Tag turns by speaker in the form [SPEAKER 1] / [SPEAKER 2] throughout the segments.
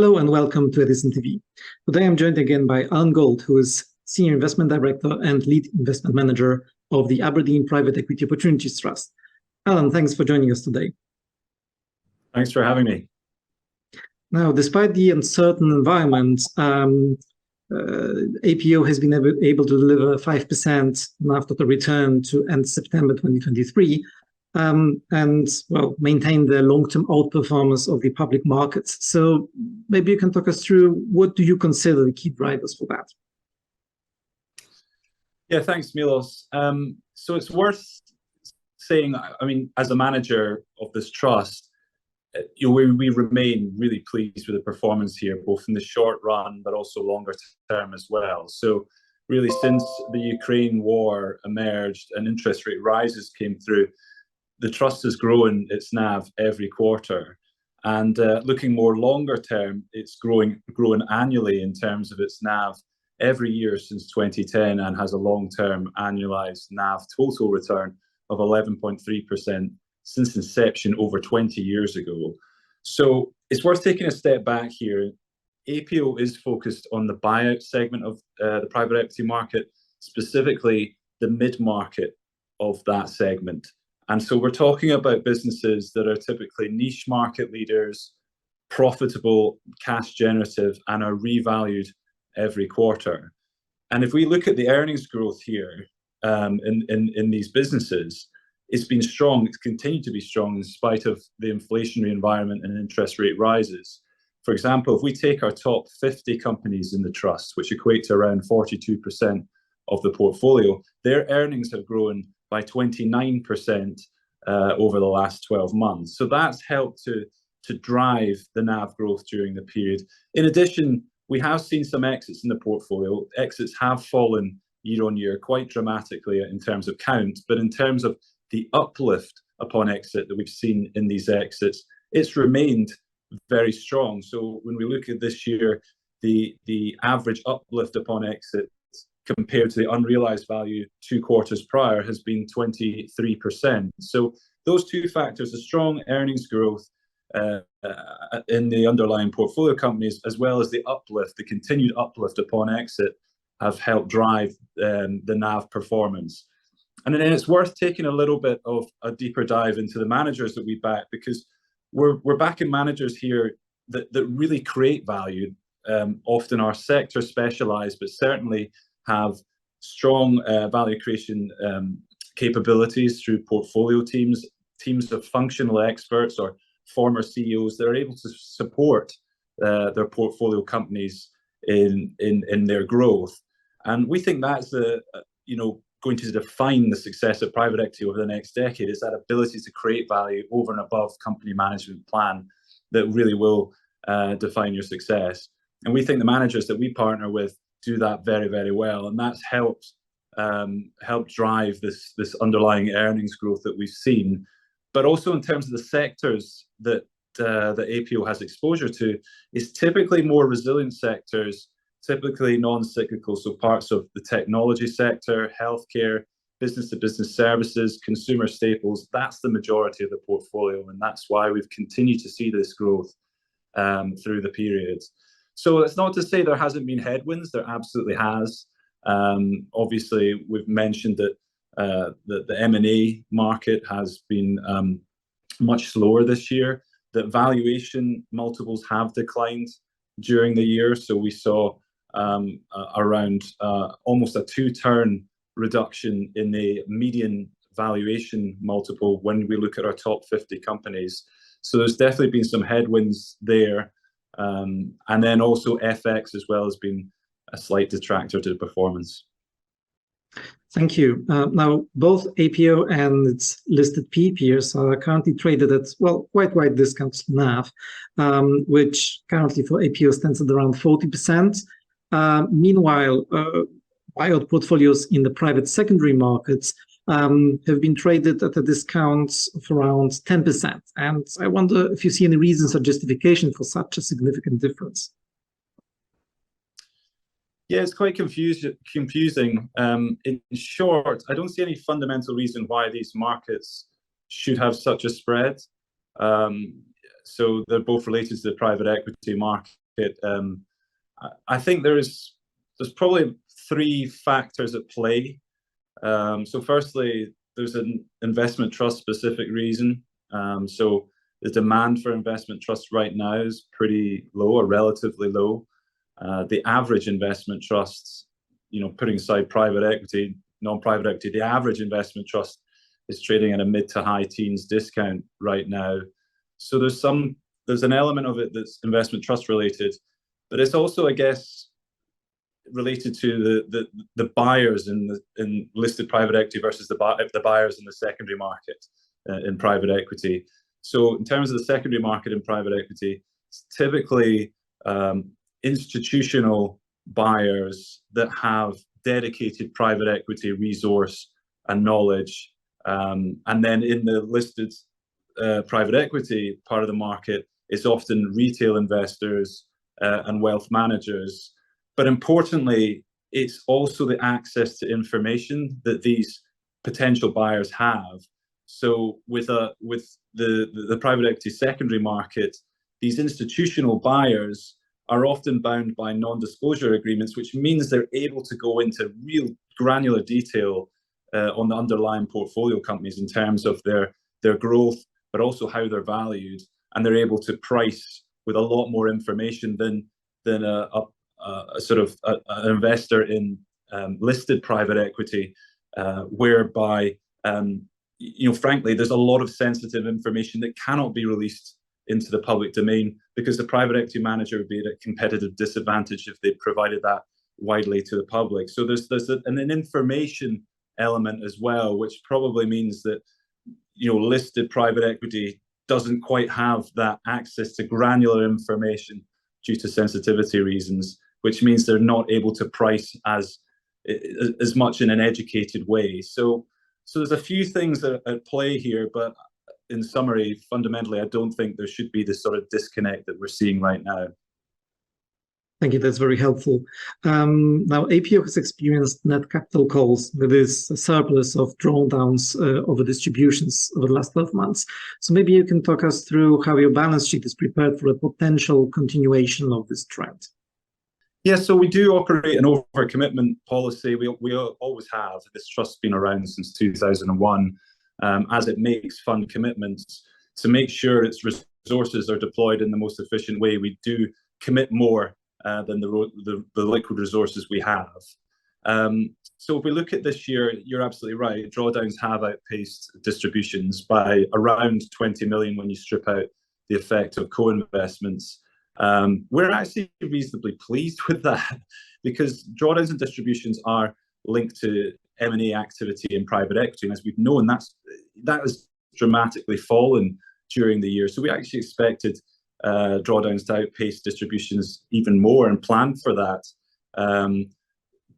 [SPEAKER 1] Hello and welcome to Edison TV. Today I'm joined again by Alan Gold, who is Senior Investment Director and Lead Investment Manager of the Aberdeen Private Equity Opportunities Trust. Alan, thanks for joining us today.
[SPEAKER 2] Thanks for having me.
[SPEAKER 1] Now, despite the uncertain environment, APEO has been able to deliver 5% NAV total return to end September 2023, and well, maintain the long-term outperformance of the public markets. So maybe you can talk us through what do you consider the key drivers for that?
[SPEAKER 2] Yeah, thanks, Milos. So it's worth saying, I mean, as a manager of this trust, we remain really pleased with the performance here, both in the short run, but also longer term as well. So really, since the Ukraine war emerged and interest rate rises came through, the trust has grown its NAV every quarter. And looking more longer term, it's grown annually in terms of its NAV every year since 2010 and has a long-term annualized NAV total return of 11.3% since inception over 20 years ago. So it's worth taking a step back here. APEO is focused on the buyout segment of the private equity market, specifically the mid-market of that segment. And so we're talking about businesses that are typically niche market leaders, profitable, cash generative, and are revalued every quarter. And if we look at the earnings growth here in these businesses, it's been strong. It's continued to be strong in spite of the inflationary environment and interest rate rises. For example, if we take our top 50 companies in the trust, which equate to around 42% of the portfolio, their earnings have grown by 29% over the last 12 months. So that's helped to drive the NAV growth during the period. In addition, we have seen some exits in the portfolio. Exits have fallen year on year quite dramatically in terms of count, but in terms of the uplift upon exit that we've seen in these exits, it's remained very strong. So when we look at this year, the average uplift upon exit compared to the unrealized value 2 quarters prior has been 23%. So those two factors, a strong earnings growth in the underlying portfolio companies, as well as the uplift, the continued uplift upon exit, have helped drive the NAV performance. And then it's worth taking a little bit of a deeper dive into the managers that we back, because we're backing managers here that really create value, often are sector specialized, but certainly have strong value creation capabilities through portfolio teams of functional experts or former CEOs that are able to support their portfolio companies in their growth. And we think that's going to define the success of private equity over the next decade, is that ability to create value over and above company management plan that really will define your success. And we think the managers that we partner with do that very, very well, and that's helped drive this underlying earnings growth that we've seen. But also in terms of the sectors that APEO has exposure to, is typically more resilient sectors, typically non-cyclical, so parts of the technology sector, healthcare, business-to-business services, consumer staples. That's the majority of the portfolio, and that's why we've continued to see this growth through the periods. So it's not to say there hasn't been headwinds. There absolutely has. Obviously, we've mentioned that the M&A market has been much slower this year, that valuation multiples have declined during the year. So we saw around almost a 2-turn reduction in the median valuation multiple when we look at our top 50 companies. So there's definitely been some headwinds there. And then also FX as well has been a slight detractor to the performance.
[SPEAKER 1] Thank you. Now, both APEO and its listed PE peers are currently traded at, well, quite wide discounts to NAV, which currently for APEO stands at around 40%. Meanwhile, buyout portfolios in the private secondary markets have been traded at a discount of around 10%. And I wonder if you see any reasons or justification for such a significant difference.
[SPEAKER 2] Yeah, it's quite confusing. In short, I don't see any fundamental reason why these markets should have such a spread. So they're both related to the private equity market. I think there's probably three factors at play. So firstly, there's an investment trust specific reason. So the demand for investment trusts right now is pretty low or relatively low. The average investment trusts, putting aside private equity, non-private equity, the average investment trust is trading at a mid to high teens discount right now. So there's an element of it that's investment trust related, but it's also, I guess, related to the buyers in listed private equity versus the buyers in the secondary market in private equity. So in terms of the secondary market in private equity, it's typically institutional buyers that have dedicated private equity resource and knowledge. And then in the listed private equity part of the market, it's often retail investors and wealth managers. But importantly, it's also the access to information that these potential buyers have. So with the private equity secondary market, these institutional buyers are often bound by non-disclosure agreements, which means they're able to go into real granular detail on the underlying portfolio companies in terms of their growth, but also how they're valued, and they're able to price with a lot more information than a sort of an investor in listed private equity, whereby frankly, there's a lot of sensitive information that cannot be released into the public domain because the private equity manager would be at a competitive disadvantage if they provided that widely to the public. So there's an information element as well, which probably means that listed private equity doesn't quite have that access to granular information due to sensitivity reasons, which means they're not able to price as much in an educated way. So there's a few things at play here, but in summary, fundamentally, I don't think there should be this sort of disconnect that we're seeing right now.
[SPEAKER 1] Thank you. That's very helpful. Now, APEO has experienced net capital calls with this surplus of drawdowns over distributions over the last 12 months. So maybe you can talk us through how your balance sheet is prepared for a potential continuation of this trend.
[SPEAKER 2] Yeah, so we do operate an overcommitment policy. We always have. This trust's been around since 2001, as it makes fund commitments to make sure its resources are deployed in the most efficient way. We do commit more than the liquid resources we have. So if we look at this year, you're absolutely right. Drawdowns have outpaced distributions by around 20 million when you strip out the effect of co-investments. We're actually reasonably pleased with that because drawdowns and distributions are linked to M&A activity in private equity, and as we've known, that has dramatically fallen during the year. So we actually expected drawdowns to outpace distributions even more and planned for that.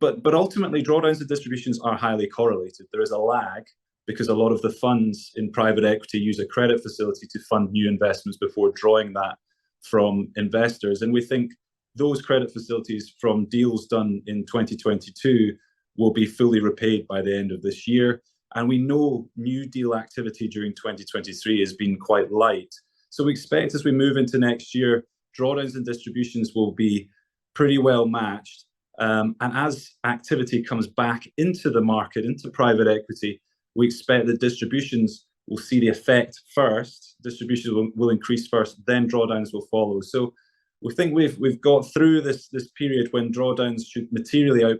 [SPEAKER 2] But ultimately, drawdowns and distributions are highly correlated. There is a lag because a lot of the funds in private equity use a credit facility to fund new investments before drawing that from investors. And we think those credit facilities from deals done in 2022 will be fully repaid by the end of this year. And we know new deal activity during 2023 has been quite light. So we expect as we move into next year, drawdowns and distributions will be pretty well matched. And as activity comes back into the market, into private equity, we expect that distributions will see the effect first. Distributions will increase first, then drawdowns will follow. So we think we've got through this period when drawdowns should materially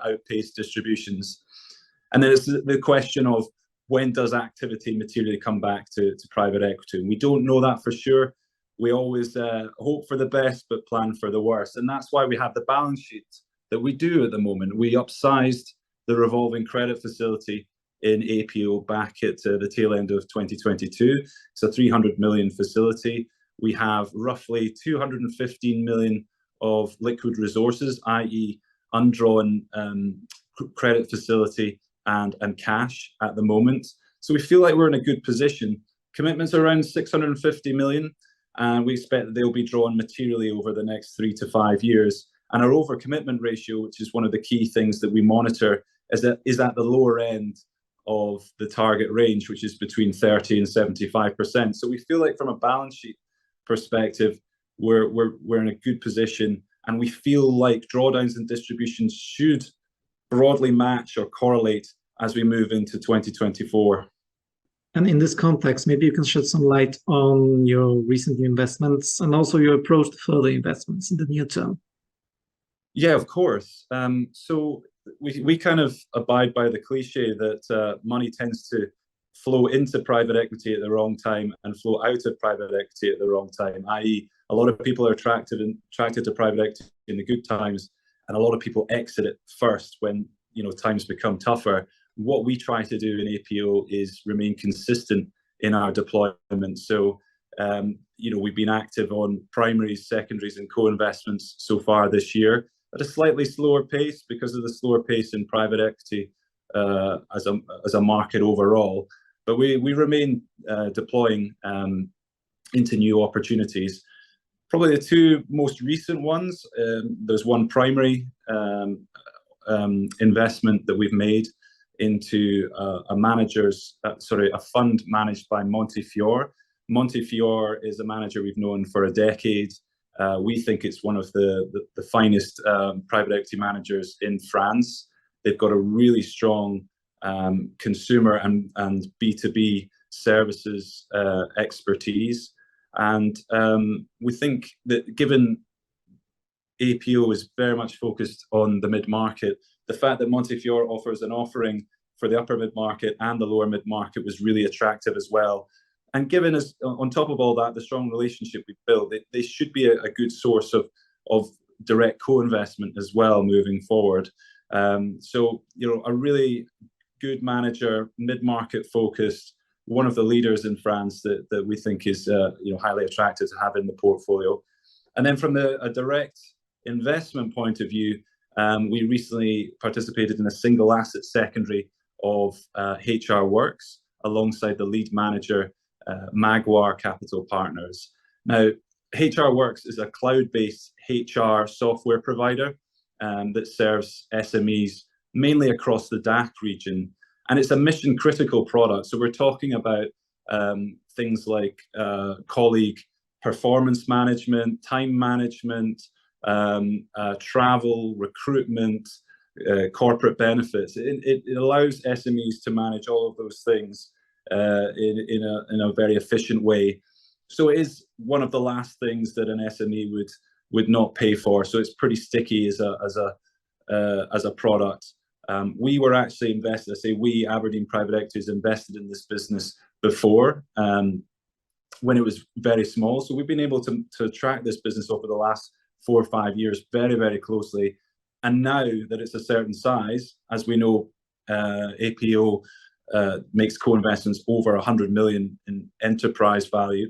[SPEAKER 2] outpace distributions. And then it's the question of when does activity materially come back to private equity? And we don't know that for sure. We always hope for the best, but plan for the worst. And that's why we have the balance sheet that we do at the moment. We upsized the revolving credit facility in APEO back at the tail end of 2022. It's a 300 million facility. We have roughly 215 million of liquid resources, i.e. undrawn credit facility and cash at the moment. So we feel like we're in a good position. Commitments are around 650 million, and we expect that they'll be drawn materially over the next 3 to 5 years. And our overcommitment ratio, which is one of the key things that we monitor, is at the lower end of the target range, which is between 30 and 75%. So we feel like from a balance sheet perspective, we're in a good position, and we feel like drawdowns and distributions should broadly match or correlate as we move into 2024.
[SPEAKER 1] And in this context, maybe you can shed some light on your recent investments and also your approach to further investments in the near term.
[SPEAKER 2] Yeah, of course. So we kind of abide by the cliche that money tends to flow into private equity at the wrong time and flow out of private equity at the wrong time, i.e. a lot of people are attracted to private equity in the good times, and a lot of people exit it first when times become tougher. What we try to do in APEO is remain consistent in our deployment. So we've been active on primaries, secondaries, and co-investments so far this year at a slightly slower pace because of the slower pace in private equity as a market overall. But we remain deploying into new opportunities. Probably the two most recent ones, there's one primary investment that we've made into a fund managed by Montefiore. Montefiore is a manager we've known for a decade. We think it's one of the finest private equity managers in France. They've got a really strong consumer and B2B services expertise. And we think that given APEO is very much focused on the mid-market, the fact that Montefiore offers an offering for the upper mid-market and the lower mid-market was really attractive as well. And given us, on top of all that, the strong relationship we've built, they should be a good source of direct co-investment as well moving forward. So, a really good manager, mid-market focused, one of the leaders in France that we think is highly attractive to have in the portfolio. And then from a direct investment point of view, we recently participated in a single asset secondary of HR Works alongside the lead manager, Maguire Capital Partners. Now, HR Works is a cloud-based HR software provider that serves SMEs mainly across the DACH region. And it's a mission-critical product. So we're talking about things like colleague performance management, time management, travel, recruitment, corporate benefits. It allows SMEs to manage all of those things in a very efficient way. So it is one of the last things that an SME would not pay for. So it's pretty sticky as a product. We were actually invested. I say we, Aberdeen Private Equity, has invested in this business before when it was very small. So we've been able to track this business over the last 4 or 5 years very, very closely. And now that it's a certain size, as we know, APEO makes co-investments over 100 million in enterprise value.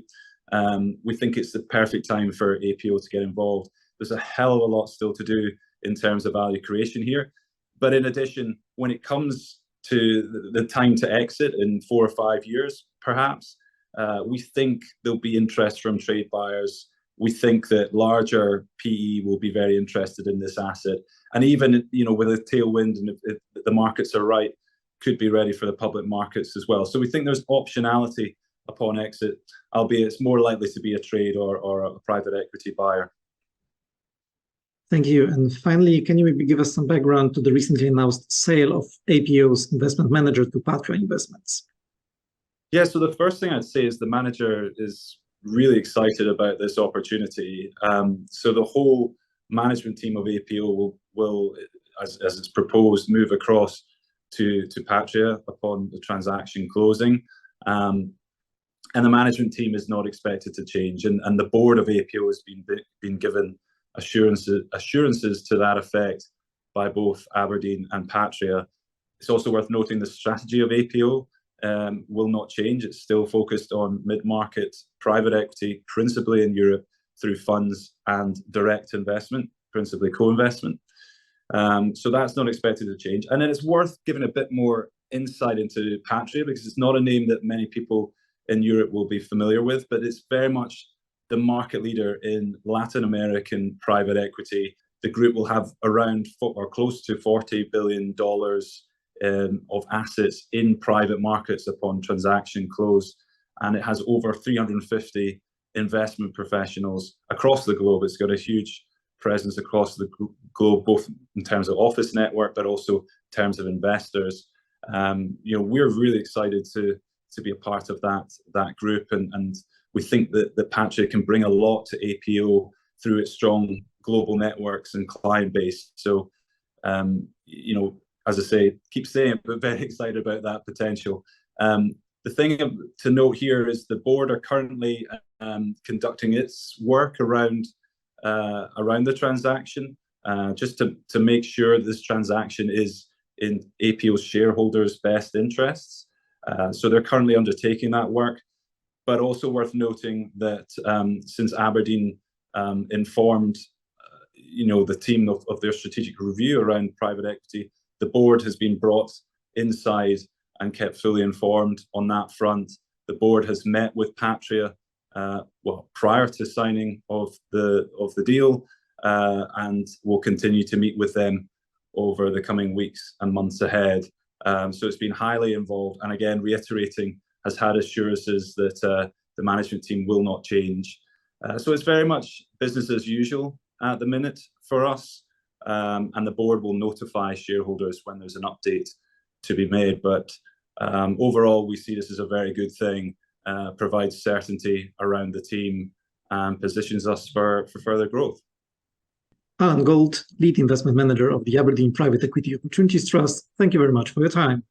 [SPEAKER 2] We think it's the perfect time for APEO to get involved. There's a hell of a lot still to do in terms of value creation here. But in addition, when it comes to the time to exit in 4 or 5 years, perhaps, we think there'll be interest from trade buyers. We think that larger PE will be very interested in this asset. And even, with a tailwind, and if the markets are right, could be ready for the public markets as well. So we think there's optionality upon exit, albeit it's more likely to be a trade or a private equity buyer.
[SPEAKER 1] Thank you. And finally, can you maybe give us some background to the recently announced sale of APEO's investment manager to Patria Investments?
[SPEAKER 2] Yeah, so the first thing I'd say is the manager is really excited about this opportunity. So the whole management team of APEO will as it's proposed, move across to Patria upon the transaction closing. And the management team is not expected to change. And the board of APEO has been given assurances to that effect by both Aberdeen and Patria. It's also worth noting the strategy of APEO will not change. It's still focused on mid-market private equity, principally in Europe, through funds and direct investment, principally co-investment. So that's not expected to change. And then it's worth giving a bit more insight into Patria, because it's not a name that many people in Europe will be familiar with, but it's very much the market leader in Latin American private equity. The group will have around or close to $40 billion of assets in private markets upon transaction close, and it has over 350 investment professionals across the globe. It's got a huge presence across the globe, both in terms of office network, but also in terms of investors. We're really excited to be a part of that group, and we think that Patria can bring a lot to APEO through its strong global networks and client base. So, as I say, keep saying it, but very excited about that potential. The thing to note here is the board are currently conducting its work around the transaction, just to make sure this transaction is in APEO's shareholders' best interests. So they're currently undertaking that work. But also worth noting that since Aberdeen informed the team of their strategic review around private equity, the board has been brought inside and kept fully informed on that front. The board has met with Patria prior to signing of the deal, and will continue to meet with them over the coming weeks and months ahead. So it's been highly involved, and again, reiterating, has had assurances that the management team will not change. So it's very much business as usual at the minute for us, and the board will notify shareholders when there's an update to be made. But overall, we see this as a very good thing, provides certainty around the team and positions us for further growth.
[SPEAKER 1] Alan Gold, Lead Investment Manager of the Aberdeen Private Equity Opportunities Trust, thank you very much for your time.